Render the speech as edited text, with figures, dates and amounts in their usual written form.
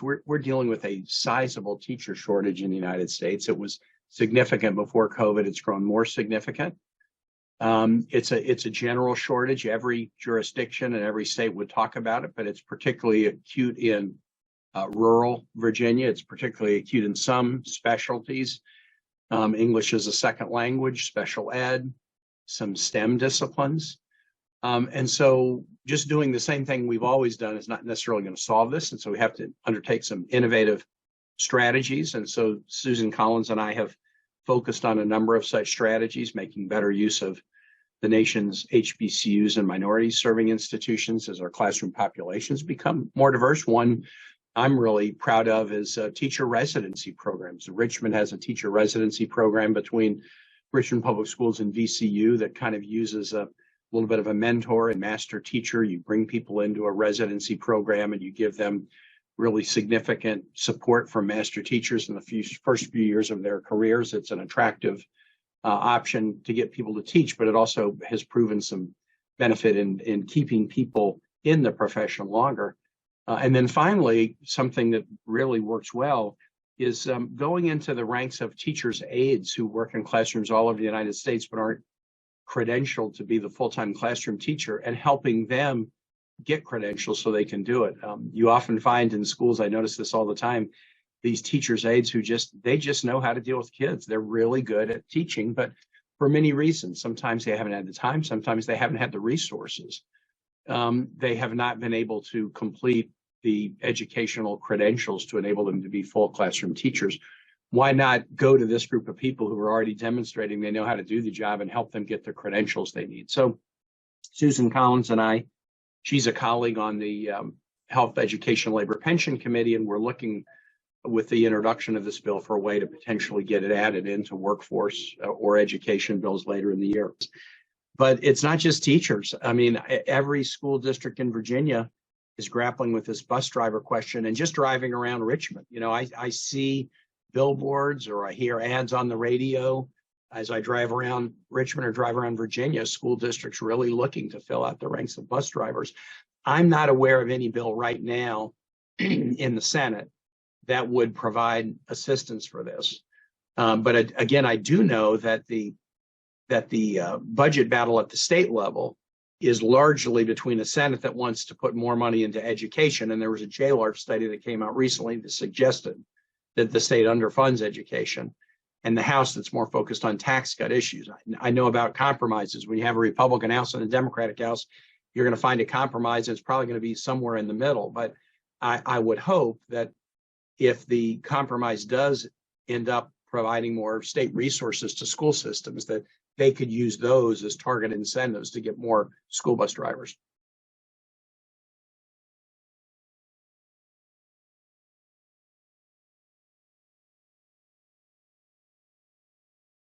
Collins, we're dealing with a sizable teacher shortage in the United States. It was significant before COVID. It's grown more significant. It's a general shortage. Every jurisdiction and every state would talk about it, but it's particularly acute in rural Virginia. It's particularly acute in some specialties. English as a second language, special ed, some STEM disciplines. And so just doing the same thing we've always done is not necessarily going to solve this. And so we have to undertake some innovative strategies. And so Susan Collins and I have focused on a number of such strategies, making better use of the nation's HBCUs and minority serving institutions as our classroom populations become more diverse. One I'm really proud of is teacher residency programs. Richmond has a teacher residency program between Richmond Public Schools and VCU that kind of uses a little bit of a mentor and master teacher. You bring people into a residency program and you give them really significant support from master teachers in the first few years of their careers. It's an attractive option to get people to teach, but it also has proven some benefit in keeping people in the profession longer. And then finally, something that really works well is going into the ranks of teachers' aides who work in classrooms all over the United States but aren't credentialed to be the full-time classroom teacher and helping them get credentials so they can do it. You often find in schools, I notice this all the time, these teachers' aides who just know how to deal with kids. They're really good at teaching, but for many reasons. Sometimes they haven't had the time, sometimes they haven't had the resources. They have not been able to complete the educational credentials to enable them to be full classroom teachers. Why not go to this group of people who are already demonstrating they know how to do the job and help them get the credentials they need? So Susan Collins and I, she's a colleague on the Health, Education, Labor, Pension Committee, and we're looking with the introduction of this bill for a way to potentially get it added into workforce or education bills later in the year. But it's not just teachers. I mean, every school district in Virginia is grappling with this bus driver question. And just driving around Richmond, you know, I see billboards or I hear ads on the radio as I drive around Richmond or drive around Virginia, school districts really looking to fill out the ranks of bus drivers. I'm not aware of any bill right now in the Senate that would provide assistance for this. But again, I do know that the budget battle at the state level is largely between a Senate that wants to put more money into education. And there was a JLARF study that came out recently that suggested that the state underfunds education, and the House that's more focused on tax cut issues. I know about compromises. When you have a Republican House and a Democratic House, you're going to find a compromise that's probably going to be somewhere in the middle. But I would hope that if the compromise does end up providing more state resources to school systems, that they could use those as target incentives to get more school bus drivers.